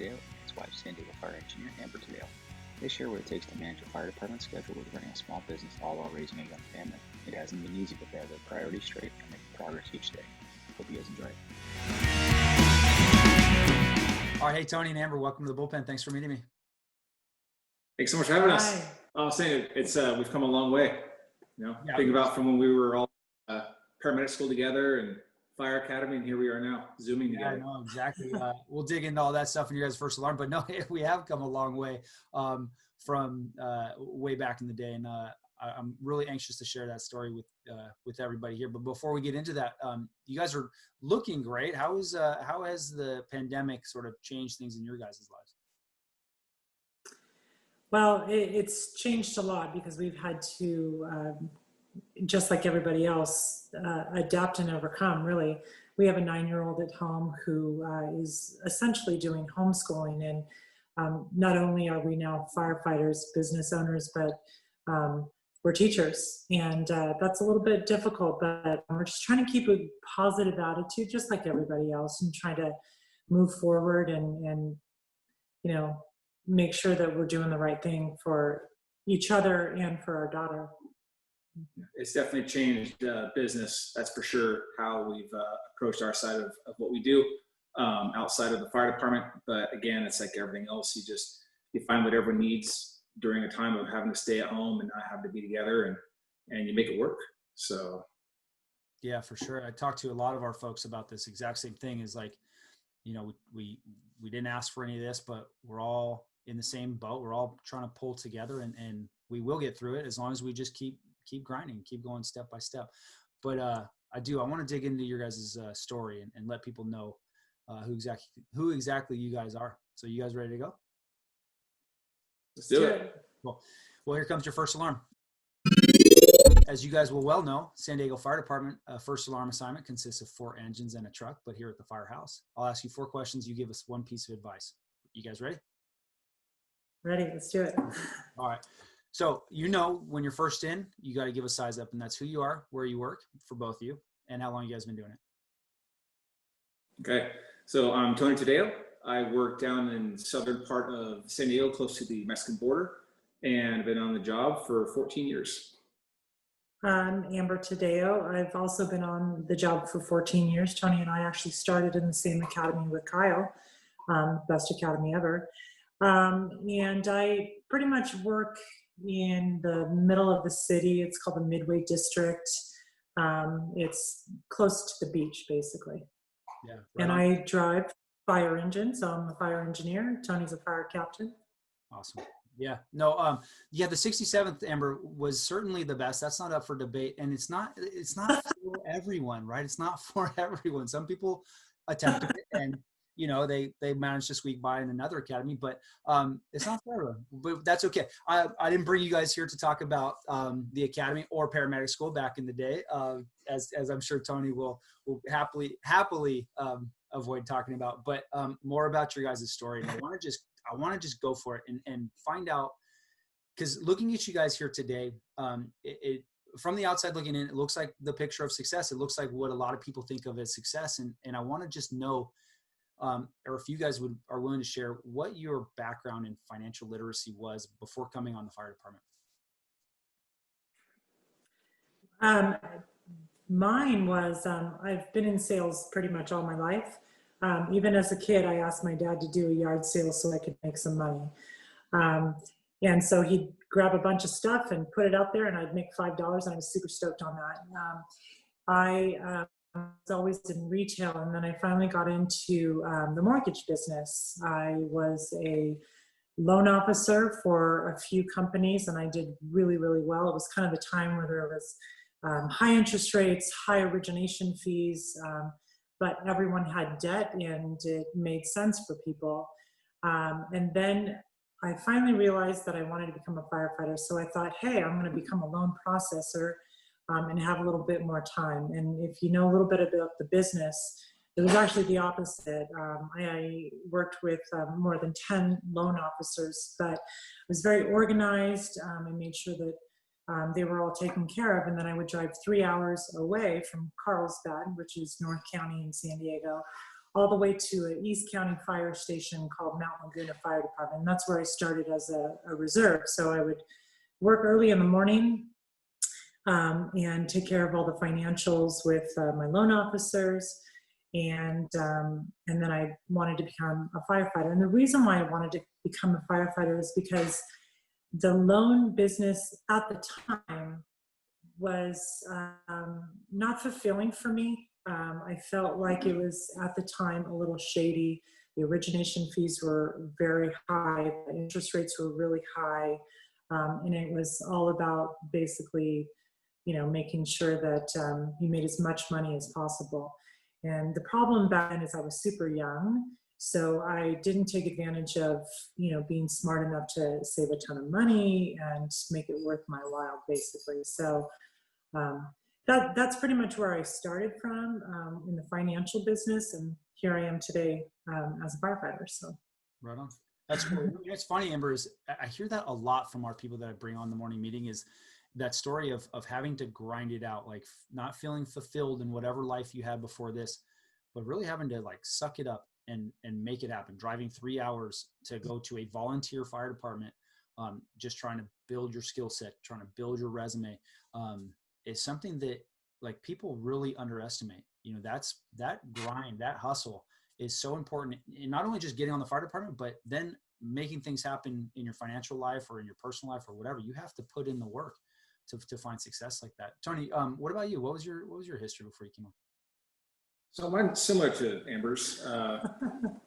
Taddeo and his wife San Diego Fire Engineer Amber Taddeo. They share what it takes to manage a fire department schedule with running a small business all while raising a young family. It hasn't been easy, but they have their priorities straight and make progress each day. Hope you guys enjoy it. All right, hey Tony and Amber, welcome to the bullpen. Thanks for meeting me. Thanks so much for having us. I was saying it's we've come a long way. Think about from when we were all paramedic school together and fire academy, and here we are now zooming together. Yeah, no, exactly. We'll dig into all that stuff in your guys' first alarm, but no, we have come a long way from way back in the day, and I'm really anxious to share that story with everybody here. But before we get into that, you guys are looking great. How has the pandemic sort of changed things in your guys' lives? Well, it's changed a lot because we've had to, just like everybody else, adapt and overcome, really. We have a 9-year-old at home who is essentially doing homeschooling. And not only are we now firefighters, business owners, but we're teachers. And that's a little bit difficult, but we're just trying to keep a positive attitude, just like everybody else, and try to move forward and make sure that we're doing the right thing for each other and for our daughter. It's definitely changed business, that's for sure, how we've approached our side of what we do outside of the fire department. But again, it's like everything else. You find what everyone needs during a time of having to stay at home and not have to be together, and you make it work. So yeah, for sure. I talked to a lot of our folks about this exact same thing. Is like, we didn't ask for any of this, but we're all in the same boat. We're all trying to pull together, and we will get through it as long as we just keep grinding, keep going step by step. But I want to dig into your guys' story and let people know who exactly you guys are. So you guys ready to go? Let's do it. Cool. Well, here comes your first alarm. As you guys will well know, San Diego Fire Department first alarm assignment consists of 4 engines and a truck, but here at the FIREhouse, I'll ask you 4 questions. You give us 1 piece of advice. You guys ready? Ready, let's do it. All right. So, when you're first in, you got to give a size up, and that's who you are, where you work for both of you, and how long you guys been doing it. Okay. So I'm Tony Taddeo. I work down in southern part of San Diego, close to the Mexican border, and I've been on the job for 14 years. I'm Amber Taddeo. I've also been on the job for 14 years. Tony and I actually started in the same academy with Kyle, best academy ever. And I pretty much work in the middle of the city. It's called the Midway District. It's close to the beach, basically. Yeah. Right and on. I drive fire engine, so I'm a fire engineer. Tony's a fire captain. Awesome. Yeah. No. Yeah. The 67th Amber was certainly the best. That's not up for debate, and it's not for everyone, right? It's not for everyone. Some people attempt it, and they managed to squeak by in another academy, but it's not for everyone. But that's okay. I didn't bring you guys here to talk about the academy or paramedic school back in the day, as I'm sure Tony will happily avoid talking about, but more about your guys' story. And I want to just go for it and find out, because looking at you guys here today, it from the outside looking in, it looks like the picture of success. It looks like what a lot of people think of as success, and I want to just know. Or if you guys are willing to share what your background in financial literacy was before coming on the fire department. Mine was, I've been in sales pretty much all my life. Even as a kid, I asked my dad to do a yard sale so I could make some money. And so he'd grab a bunch of stuff and put it out there, and I'd make $5, and I was super stoked on that. I was always in retail, and then I finally got into the mortgage business. I was a loan officer for a few companies, and I did really, really well. It was kind of the time where there was high interest rates, high origination fees, but everyone had debt, and it made sense for people. And then I finally realized that I wanted to become a firefighter, so I thought, hey, I'm going to become a loan processor and have a little bit more time. And if you know a little bit about the business, it was actually the opposite. I worked with more than 10 loan officers, but I was very organized. I made sure that they were all taken care of. And then I would drive 3 hours away from Carlsbad, which is North County in San Diego, all the way to an East County fire station called Mount Laguna Fire Department. And that's where I started as a reserve. So I would work early in the morning and take care of all the financials with my loan officers. And then I wanted to become a firefighter. And the reason why I wanted to become a firefighter is because the loan business at the time was not fulfilling for me. I felt like it was at the time a little shady. The origination fees were very high. The interest rates were really high. And it was all about basically, making sure that you made as much money as possible. And the problem back then is I was super young. So I didn't take advantage of, being smart enough to save a ton of money and make it worth my while, basically. So that's pretty much where I started from in the financial business. And here I am today as a firefighter. So right on. That's cool. It's funny, Amber, is I hear that a lot from our people that I bring on the morning meeting, is that story of having to grind it out, like not feeling fulfilled in whatever life you had before this, but really having to like suck it up and make it happen. Driving 3 hours to go to a volunteer fire department, just trying to build your skill set, trying to build your resume, is something that like people really underestimate. That grind, that hustle is so important. And not only just getting on the fire department, but then making things happen in your financial life or in your personal life or whatever. You have to put in the work to find success like that. Tony, what about you? What was your history before you came on? So mine's similar to Amber's,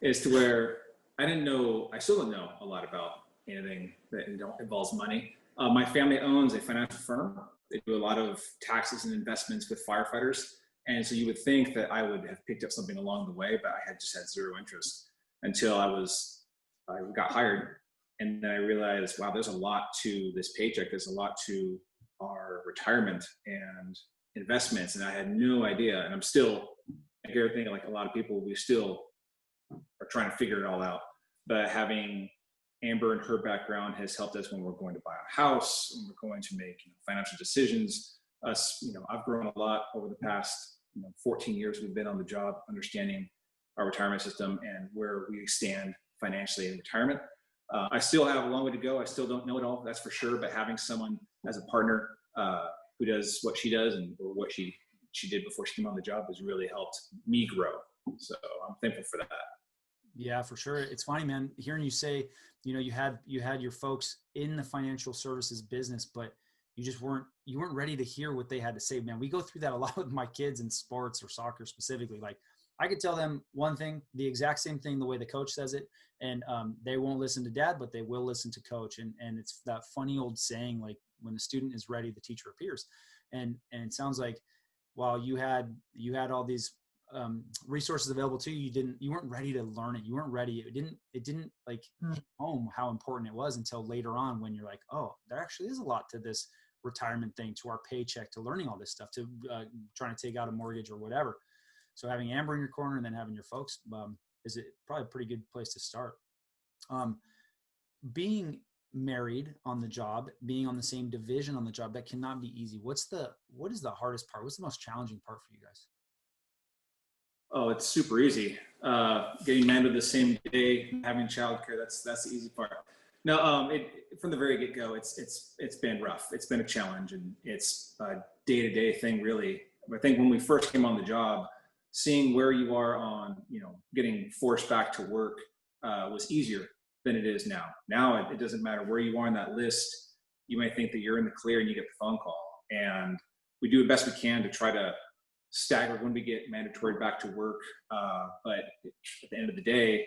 is to where I still don't know a lot about anything that involves money. My family owns a financial firm. They do a lot of taxes and investments with firefighters. And so you would think that I would have picked up something along the way, but I had just had zero interest until I got hired. And then I realized, wow, there's a lot to this paycheck. There's a lot to our retirement and investments. And I had no idea. And I'm still, I hear thinking like a lot of people, we still are trying to figure it all out. But having Amber and her background has helped us when we're going to buy a house, when we're going to make financial decisions. I've grown a lot over the past 14 years we've been on the job, understanding our retirement system and where we stand financially in retirement. I still have a long way to go. I still don't know it all, that's for sure. But having someone as a partner who does what she does or what she did before she came on the job has really helped me grow. So I'm thankful for that. Yeah, for sure. It's funny, man, hearing you say, you had your folks in the financial services business, but you weren't ready to hear what they had to say, man. We go through that a lot with my kids in sports or soccer specifically. Like I could tell them one thing, the exact same thing, the way the coach says it. And they won't listen to dad, but they will listen to coach. And it's that funny old saying, like when the student is ready, the teacher appears. And it sounds like while you had all these resources available to you, you weren't ready to learn it. You weren't ready. It didn't like hit home how important it was until later on when you're like, oh, there actually is a lot to this retirement thing, to our paycheck, to learning all this stuff, to trying to take out a mortgage or whatever. So having Amber in your corner and then having your folks is probably a pretty good place to start. Being married on the job, being on the same division on the job, that cannot be easy. What is the hardest part? What's the most challenging part for you guys? Oh, it's super easy. Getting married the same day, having childcare, that's the easy part. No, from the very get-go, it's been rough. It's been a challenge, and it's a day-to-day thing, really. I think when we first came on the job, seeing where you are on, getting forced back to work was easier than it is now. Now it doesn't matter where you are on that list. You might think that you're in the clear and you get the phone call, and we do the best we can to try to stagger when we get mandatory back to work. But at the end of the day,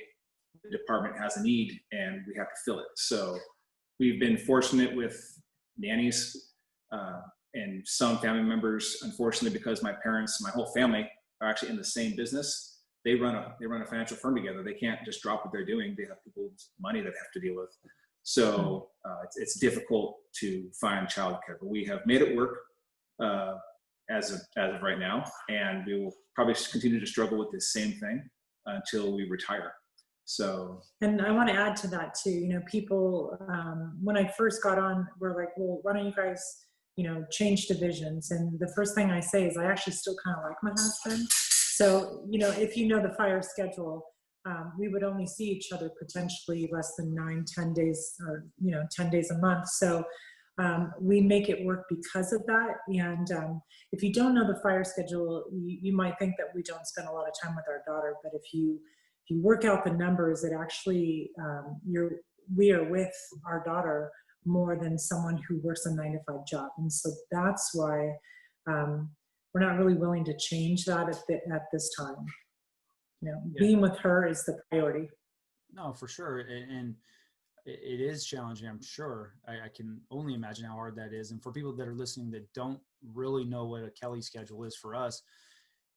the department has a need and we have to fill it. So we've been fortunate with nannies and some family members, unfortunately, because my parents, my whole family are actually in the same business. They run a financial firm together. They can't just drop what they're doing. They have people's money that they have to deal with. So it's difficult to find childcare, but we have made it work as of right now. And we will probably continue to struggle with this same thing until we retire. So, and I want to add to that too, people, when I first got on, were like, well, why don't you guys, change divisions? And the first thing I say is I actually still kind of like my husband. So, if you know the fire schedule, we would only see each other potentially less than 9-10 days, or 10 days a month. So we make it work because of that. And if you don't know the fire schedule, you might think that we don't spend a lot of time with our daughter, but if you work out the numbers, it actually we are with our daughter more than someone who works a 9-to-5 job. And so that's why we're not really willing to change that at this time. Being with her is the priority. No, for sure. And it is challenging, I'm sure. I can only imagine how hard that is. And for people that are listening that don't really know what a Kelly schedule is for us,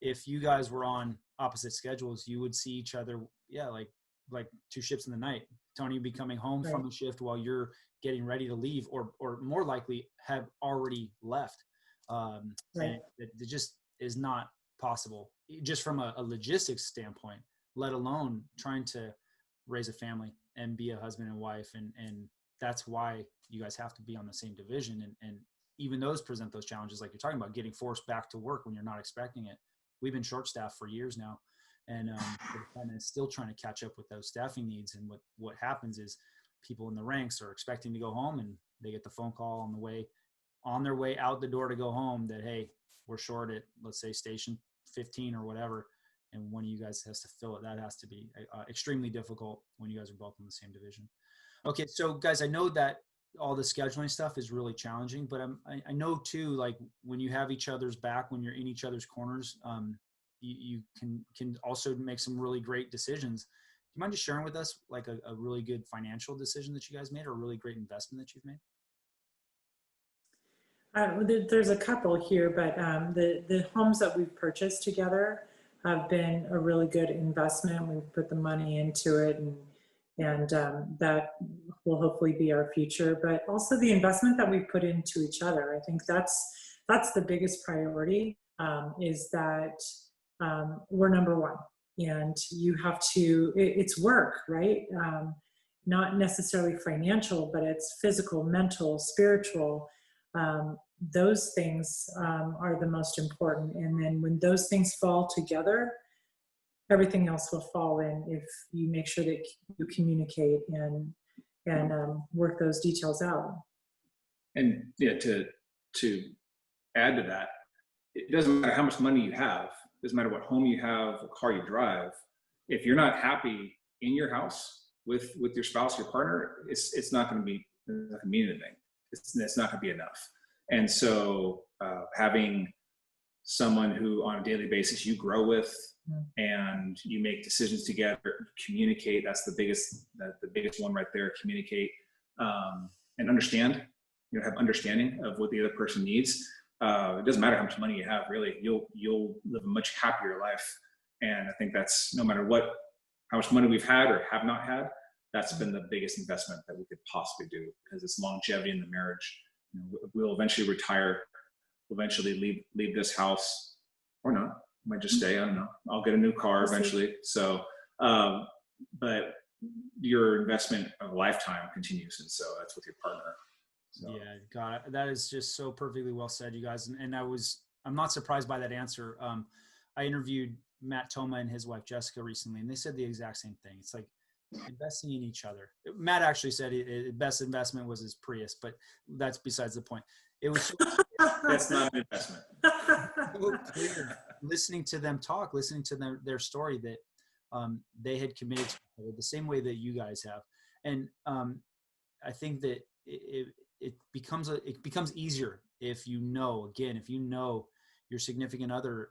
if you guys were on opposite schedules, you would see each other, like two ships in the night. Tony would be coming home from a shift while you're getting ready to leave, or more likely have already left. And it just is not possible, just from a logistics standpoint, let alone trying to raise a family and be a husband and wife. And that's why you guys have to be on the same division. And even those present those challenges, like you're talking about, getting forced back to work when you're not expecting it. We've been short-staffed for years now, and we're kind of still trying to catch up with those staffing needs. And what happens is people in the ranks are expecting to go home, and they get the phone call on their way out the door to go home that, hey, we're short at, let's say, station 15 or whatever, and one of you guys has to fill it. That has to be extremely difficult when you guys are both in the same division. Okay, so guys, I know that all the scheduling stuff is really challenging, but I know too, like when you have each other's back, when you're in each other's corners, you can also make some really great decisions. Do you mind just sharing with us like a really good financial decision that you guys made, or a really great investment that you've made? There's a couple here, but the homes that we've purchased together have been a really good investment. We've put the money into it, and that will hopefully be our future. But also the investment that we put into each other. I think that's the biggest priority, is that we're number one. And you have to, it's work, right? Not necessarily financial, but it's physical, mental, spiritual. Those things are the most important. And then when those things fall together, everything else will fall in if you make sure that you communicate and work those details out. And yeah, to add to that, it doesn't matter how much money you have, it doesn't matter what home you have, what car you drive. If you're not happy in your house with your spouse, your partner, it's not going to mean anything. It's not going to be enough. And so having someone who on a daily basis you grow with, and you make decisions together, communicate, that's the biggest one right there. Communicate and understand, have understanding of what the other person needs. It doesn't matter how much money you have, really. You'll live a much happier life. And I think that's, no matter how much money we've had or have not had, that's been the biggest investment that we could possibly do, because it's longevity in the marriage. We'll eventually retire. We'll eventually leave this house, or not. Might just stay. I don't know. I'll get a new car eventually. So, but your investment of a lifetime continues, and so that's with your partner. So. Yeah, God, that is just so perfectly well said, you guys. And I'm not surprised by that answer. I interviewed Matt Toma and his wife Jessica recently, and they said the exact same thing. It's like investing in each other. Matt actually said his best investment was his Prius, but that's besides the point. It was that's not an investment. So clear, listening to them talk, listening to their story, that they had committed to the same way that you guys have. And I think that it becomes easier if you know your significant other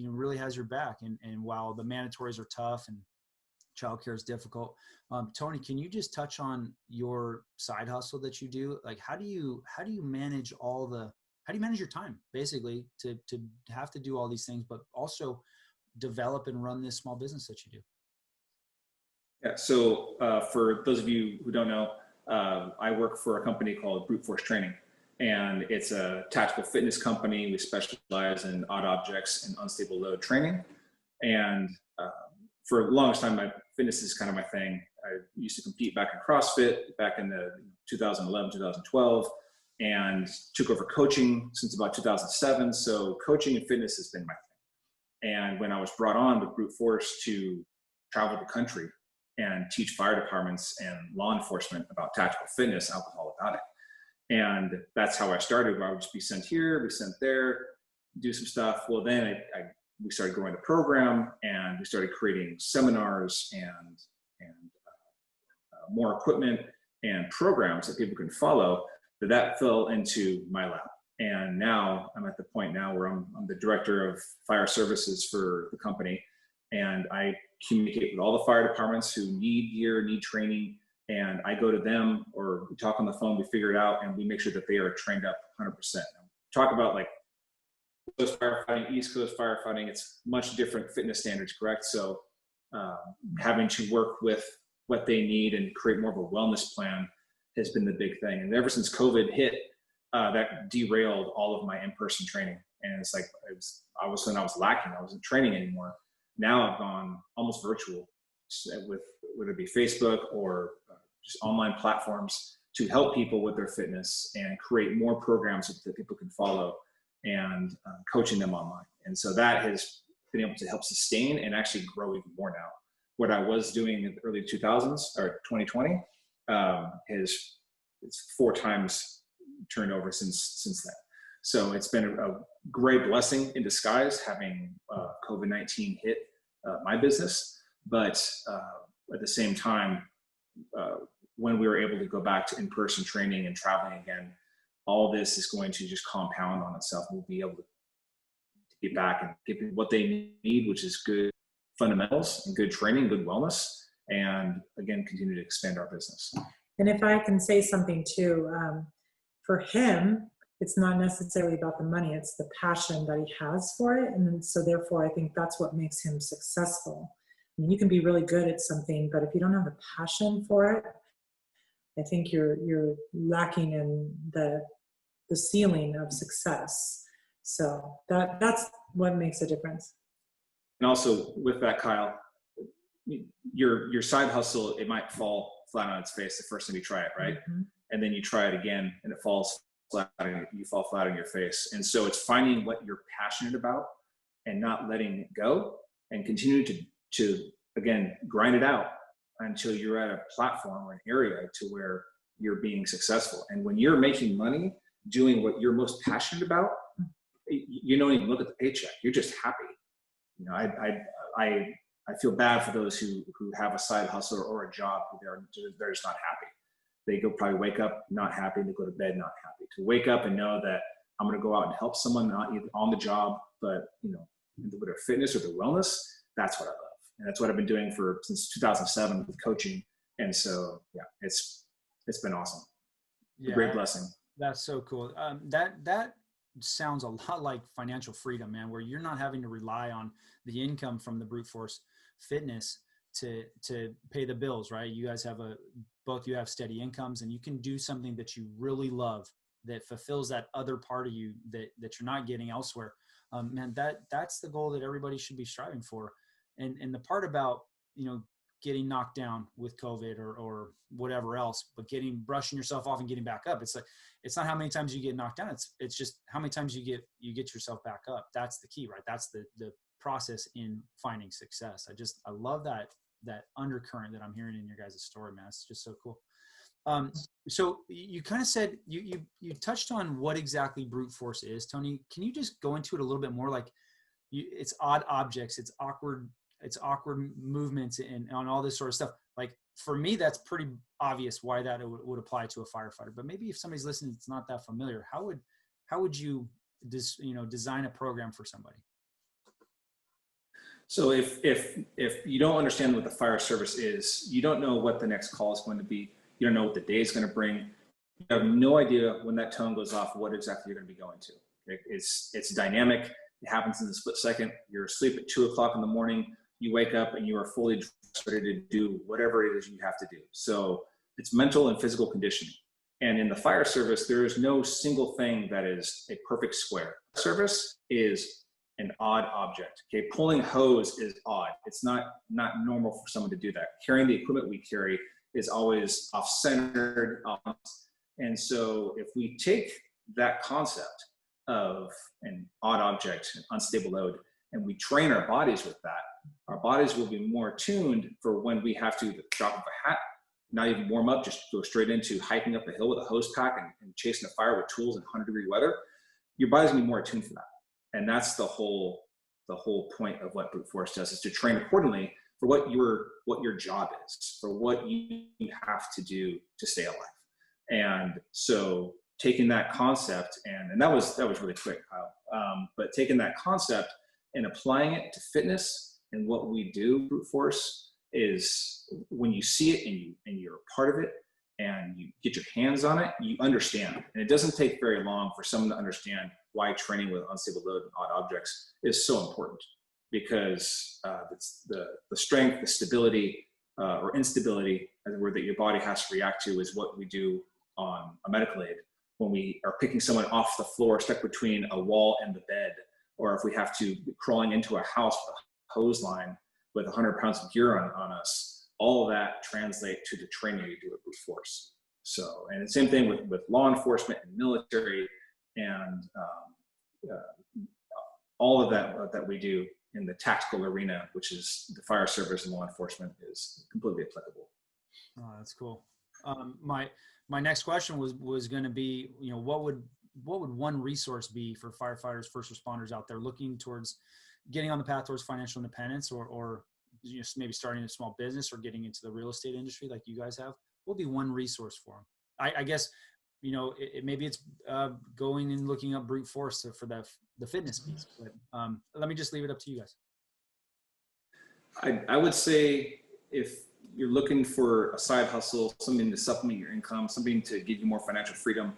really has your back. And while the mandatories are tough and childcare is difficult, Tony, can you just touch on your side hustle that you do? Like, how do you manage your time, basically, to have to do all these things, but also develop and run this small business that you do? Yeah. So for those of you who don't know, I work for a company called Brute Force Training, and it's a tactical fitness company. We specialize in odd objects and unstable load training. And for the longest time, fitness is kind of my thing. I used to compete back in CrossFit back in the 2011, 2012, and took over coaching since about 2007. So coaching and fitness has been my And when I was brought on with brute force to travel the country and teach fire departments and law enforcement about tactical fitness, I was all about it. And that's how I started, where I would just be sent here, be sent there, do some stuff. Well, then we started growing the program, and we started creating seminars and more equipment and programs that people can follow. That fell into my lap. And now I'm at the point now where I'm the director of fire services for the company. And I communicate with all the fire departments who need gear, need training. And I go to them, or we talk on the phone, we figure it out, and we make sure that they are trained up 100%. Talk about like Coast firefighting, East Coast firefighting, it's much different fitness standards, correct? So having to work with what they need and create more of a wellness plan has been the big thing. And ever since COVID hit, that derailed all of my in-person training. And it's like, I was lacking. I wasn't training anymore. Now I've gone almost virtual with whether it be Facebook or just online platforms to help people with their fitness and create more programs that people can follow, and coaching them online. And so that has been able to help sustain and actually grow even more now. What I was doing in the early 2000s or 2020 it's 4 times turned over since then. So it's been a great blessing in disguise having COVID-19 hit my business. But at the same time, when we were able to go back to in-person training and traveling again, all this is going to just compound on itself. We'll be able to get back and give people what they need, which is good fundamentals and good training, good wellness, and again, continue to expand our business. And if I can say something too, for him, it's not necessarily about the money, it's the passion that he has for it. And so therefore, I think that's what makes him successful. I mean, you can be really good at something, but if you don't have a passion for it, I think you're lacking in the ceiling of success. So that's what makes a difference. And also with that, Kyle, your side hustle, it might fall flat on its face the first time you try it, right? Mm-hmm. And then you try it again and it falls flat, and you fall flat on your face. And so it's finding what you're passionate about and not letting it go, and continue to again, grind it out until you're at a platform or an area to where you're being successful. And when you're making money doing what you're most passionate about, you don't even look at the paycheck. You're just happy. You know, I feel bad for those who have a side hustle or a job who they're just not happy. They probably wake up not happy, and they go to bed not happy. To wake up and know that I'm going to go out and help someone, not either on the job, but with their fitness or their wellness, that's what I love. And that's what I've been doing since 2007 with coaching. And so, yeah, it's been awesome. Yeah, a great blessing. That's so cool. That sounds a lot like financial freedom, man, where you're not having to rely on the income from the brute force fitness to pay the bills, right? You guys have both you have steady incomes, and you can do something that you really love that fulfills that other part of you that you're not getting elsewhere. Man, that's the goal that everybody should be striving for. And the part about, getting knocked down with COVID or whatever else, but brushing yourself off and getting back up. It's like, it's not how many times you get knocked down. It's just how many times you get yourself back up. That's the key, right? That's the process in finding success. I love that undercurrent that I'm hearing in your guys' story, man. It's just so cool. So you kind of said, you touched on what exactly brute force is, Tony. Can you just go into it a little bit more? Like, it's odd objects, it's awkward movements, and on all this sort of stuff. Like, for me, that's pretty obvious why that would apply to a firefighter. But maybe if somebody's listening, it's not that familiar. How would you design a program for somebody? So if you don't understand what the fire service is, you don't know what the next call is going to be. You don't know what the day is going to bring. You have no idea when that tone goes off, what exactly you're going to be going to. It's dynamic. It happens in a split second. You're asleep at 2:00 in the morning. You wake up and you are fully ready to do whatever it is you have to do. So it's mental and physical conditioning. And in the fire service, there is no single thing that is a perfect square. Service is an odd object. Okay, pulling hose is odd. It's not normal for someone to do that. Carrying the equipment we carry is always off-centered. And so if we take that concept of an odd object, an unstable load, and we train our bodies with that, our bodies will be more attuned for when we have to, the drop of a hat, not even warm up, just go straight into hiking up a hill with a hose pack and chasing a fire with tools in 100-degree weather. Your body's gonna be more attuned for that. And that's the whole point of what brute force does, is to train accordingly for what your job is, for what you have to do to stay alive. And so taking that concept, and that was really quick, Kyle, but taking that concept and applying it to fitness and what we do, brute force, is when you see it and you're a part of it and you get your hands on it, you understand. And it doesn't take very long for someone to understand why training with unstable load and odd objects is so important, because it's the strength, the stability, or instability, as a word that your body has to react to, is what we do on a medical aid when we are picking someone off the floor stuck between a wall and the bed, or if we have to be crawling into a house with a hose line with 100 pounds of gear on us. All of that translate to the training you do at brute force. So, and the same thing with law enforcement and military, and all of that we do in the tactical arena, which is the fire service and law enforcement, is completely applicable. Oh, that's cool. My next question was going to be, what would one resource be for firefighters, first responders out there looking towards getting on the path towards financial independence, or just maybe starting a small business or getting into the real estate industry like you guys have? What would be one resource for them? I guess, maybe it's going and looking up brute force for the fitness piece. But let me just leave it up to you guys. I would say, if you're looking for a side hustle, something to supplement your income, something to give you more financial freedom,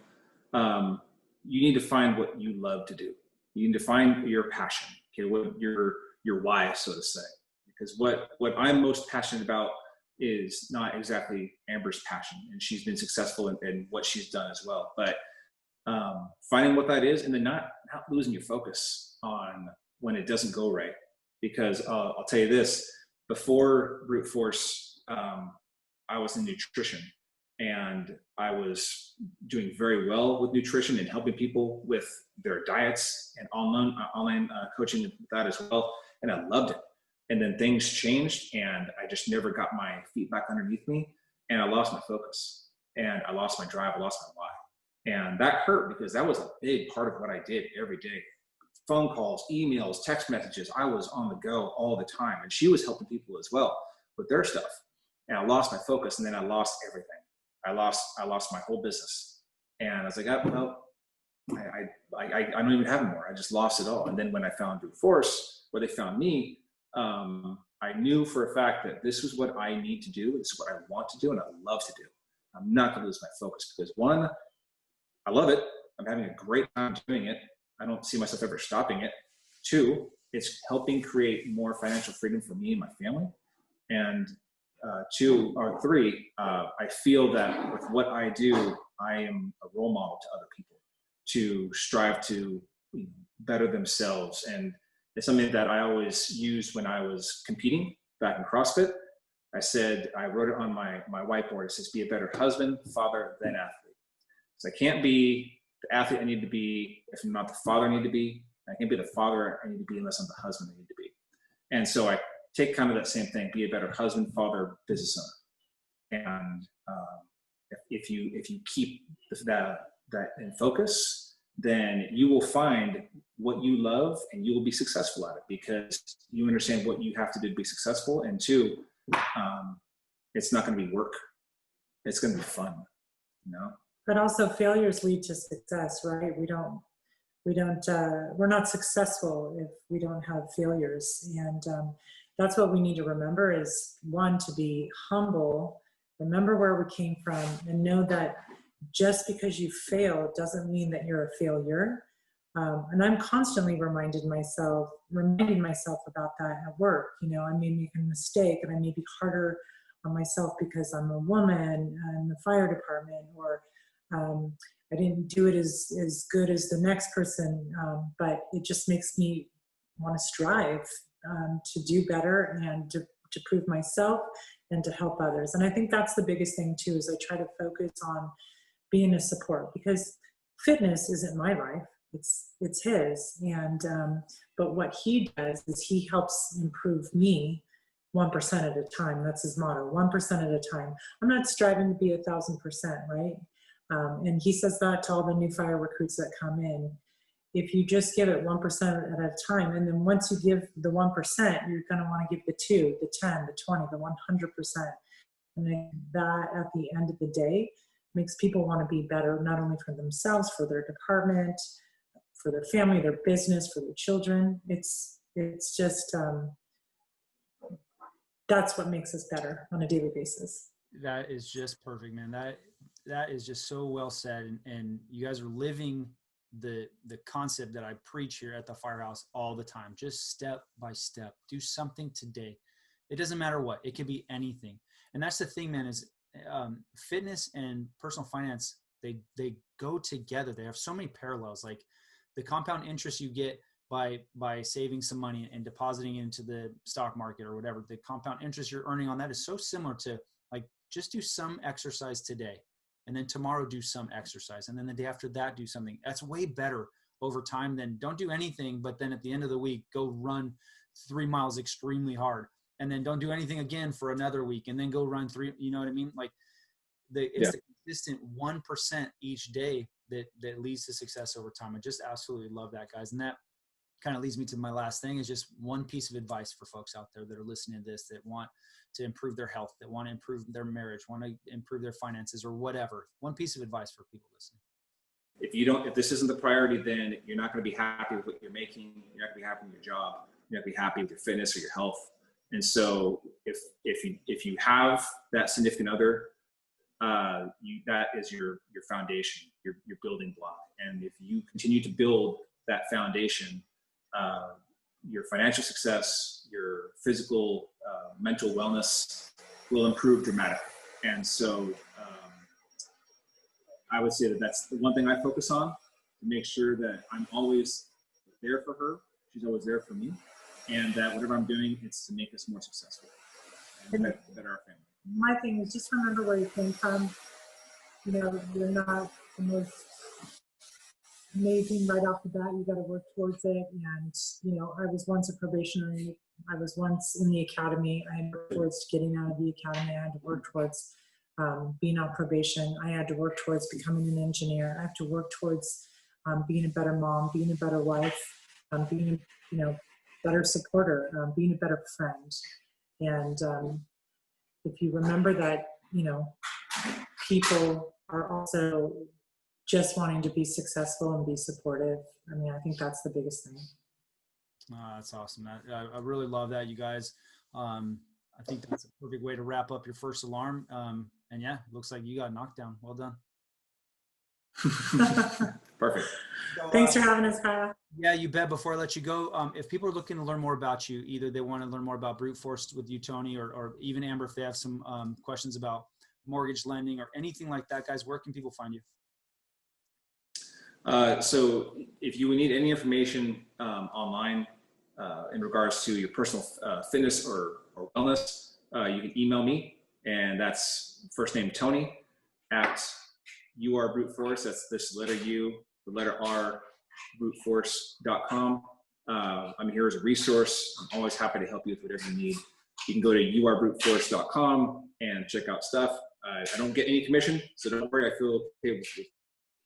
you need to find what you love to do. You need to find your passion, okay, what your why, so to say. Because what I'm most passionate about is not exactly Amber's passion, and she's been successful in what she's done as well. But finding what that is, and then not losing your focus on when it doesn't go right. Because I'll tell you this: before brute force, I was in nutrition, and I was doing very well with nutrition and helping people with their diets and online coaching with that as well. And I loved it. And then things changed, and I just never got my feet back underneath me, and I lost my focus, and I lost my drive, I lost my why. And that hurt, because that was a big part of what I did every day. Phone calls, emails, text messages, I was on the go all the time. And she was helping people as well with their stuff. And I lost my focus, and then I lost everything. I lost my whole business. And I was like, I don't even have it more. I just lost it all. And then when I found brute force, where they found me, I knew for a fact that this was what I need to do. This is what I want to do, and I love to do. I'm not going to lose my focus, because one, I love it. I'm having a great time doing it. I don't see myself ever stopping it. Two, it's helping create more financial freedom for me and my family. And three, I feel that with what I do, I am a role model to other people to strive to better themselves. And it's something that I always used when I was competing back in CrossFit. I wrote it on my whiteboard. It says, be a better husband, father, then athlete. So I can't be the athlete I need to be if I'm not the father I need to be. I can't be the father I need to be unless I'm the husband I need to be. And so I take kind of that same thing, be a better husband, father, business owner. And if you keep that in focus, then you will find what you love, and you will be successful at it, because you understand what you have to do to be successful. And two, it's not going to be work. It's going to be fun, But also, failures lead to success, right? We're not successful if we don't have failures. And that's what we need to remember, is one, to be humble, remember where we came from, and know that just because you fail doesn't mean that you're a failure. And I'm constantly reminding myself about that at work. I may make a mistake, and I may be harder on myself because I'm a woman in the fire department, or I didn't do it as good as the next person, but it just makes me want to strive to do better, and to prove myself, and to help others. And I think that's the biggest thing too, is I try to focus on being a support, because fitness isn't my life, it's his. And But what he does is he helps improve me 1% at a time. That's his motto, 1% at a time. I'm not striving to be 1,000%, right? And he says that to all the new fire recruits that come in. If you just give it 1% at a time, and then once you give the 1%, you're going to want to give the 2, the 10, the 20, the 100%. And then that, at the end of the day, makes people want to be better, not only for themselves, for their department, for their family, their business, for their children. It's just, that's what makes us better on a daily basis. That is just perfect, man. That is just so well said. And you guys are living the concept that I preach here at the Firehouse all the time. Just step by step, do something today. It doesn't matter what, it could be anything. And that's the thing, man, is fitness and personal finance, they go together. They have so many parallels. Like the compound interest you get by saving some money and depositing it into the stock market or whatever, the compound interest you're earning on that is so similar to, like, just do some exercise today, and then tomorrow do some exercise, and then the day after that do something. That's way better over time than don't do anything, but then at the end of the week go run 3 miles extremely hard, and then don't do anything again for another week, and then go run 3. You know what I mean? Like it's the consistent 1% each day that leads to success over time. I just absolutely love that, guys. And that kind of leads me to my last thing, is just one piece of advice for folks out there that are listening to this, that want to improve their health, that want to improve their marriage, want to improve their finances, or whatever. One piece of advice for people listening. If this isn't the priority, then you're not going to be happy with what you're making. You're not going to be happy with your job. You're not going to be happy with your fitness or your health. And so if you have that significant other, that is your foundation, your building block. And if you continue to build that foundation, your financial success, your physical, mental wellness will improve dramatically. And so I would say that that's the one thing I focus on, to make sure that I'm always there for her. She's always there for me. And that whatever I'm doing, it's to make us more successful and better our family. My thing is, just remember where you came from. You know, you're not the most amazing right off the bat. You got to work towards it. And, you know, I was once a probationary. I was once in the academy. I had to work towards getting out of the academy. I had to work towards being on probation. I had to work towards becoming an engineer. I have to work towards being a better mom, being a better wife, being, you know, better supporter, being a better friend. And if you remember that, you know, people are also just wanting to be successful and be supportive. I mean, I think that's the biggest thing. That's awesome. I really love that, you guys. I think that's a perfect way to wrap up your first alarm. And yeah, it looks like you got knocked down. Well done. Perfect. So, Thanks for having us, Kyle. Yeah, you bet. Before I let you go, if people are looking to learn more about you, either they want to learn more about brute force with you, Tony, or even Amber, if they have some questions about mortgage lending or anything like that, guys, where can people find you? So if you need any information online in regards to your personal fitness or wellness, you can email me, and that's first name Tony at @brute-force. That's this letter U, the letter R, bruteforce.com. I'm here as a resource. I'm always happy to help you with whatever you need. You can go to yourbruteforce.com and check out stuff. I don't get any commission, so don't worry. I feel okay with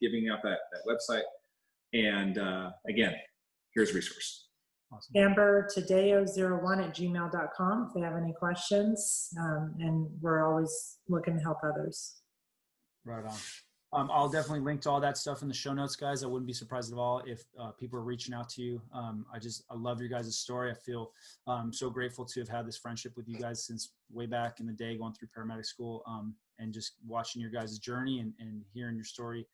giving out that website. And again, here's a resource. Awesome. Amber Taddeo01 at gmail.com if they have any questions. And we're always looking to help others. Right on. I'll definitely link to all that stuff in the show notes, guys. I wouldn't be surprised at all if people are reaching out to you. I love your guys' story. I feel so grateful to have had this friendship with you guys since way back in the day, going through paramedic school, and just watching your guys' journey and hearing your story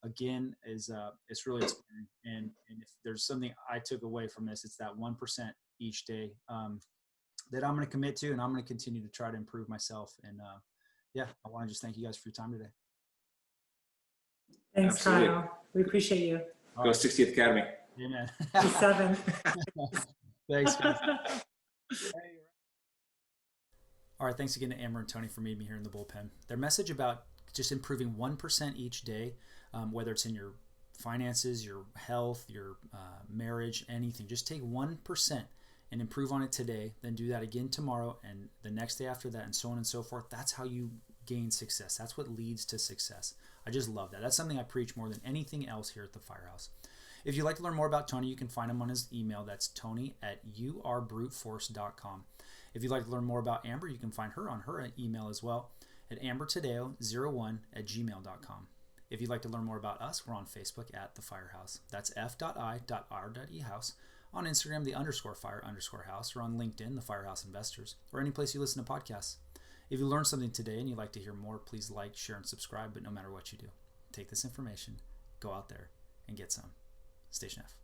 again is it's really inspiring. And if there's something I took away from this, it's that 1% each day that I'm going to commit to, and I'm going to continue to try to improve myself. And yeah, I want to just thank you guys for your time today. Thanks, Absolutely. Kyle. We appreciate you. Go 60th Academy. Amen. 7. Thanks, guys. All right, thanks again to Amber and Tony for meeting me here in the bullpen. Their message about just improving 1% each day, whether it's in your finances, your health, your marriage, anything. Just take 1% and improve on it today, then do that again tomorrow and the next day after that, and so on and so forth. That's how you gain success. That's what leads to success. I just love that. That's something I preach more than anything else here at the Firehouse. If you'd like to learn more about Tony, you can find him on his email. That's tony@yourabruteforce.com. If you'd like to learn more about Amber, you can find her on her email as well at ambertaddeo01@gmail.com. If you'd like to learn more about us, we're on Facebook at The Firehouse. That's f.i.r.e.house. On Instagram, the _fire_house, or on LinkedIn, The Firehouse Investors, or any place you listen to podcasts. If you learned something today and you'd like to hear more, please like, share, and subscribe. But no matter what you do, take this information, go out there, and get some. Station F.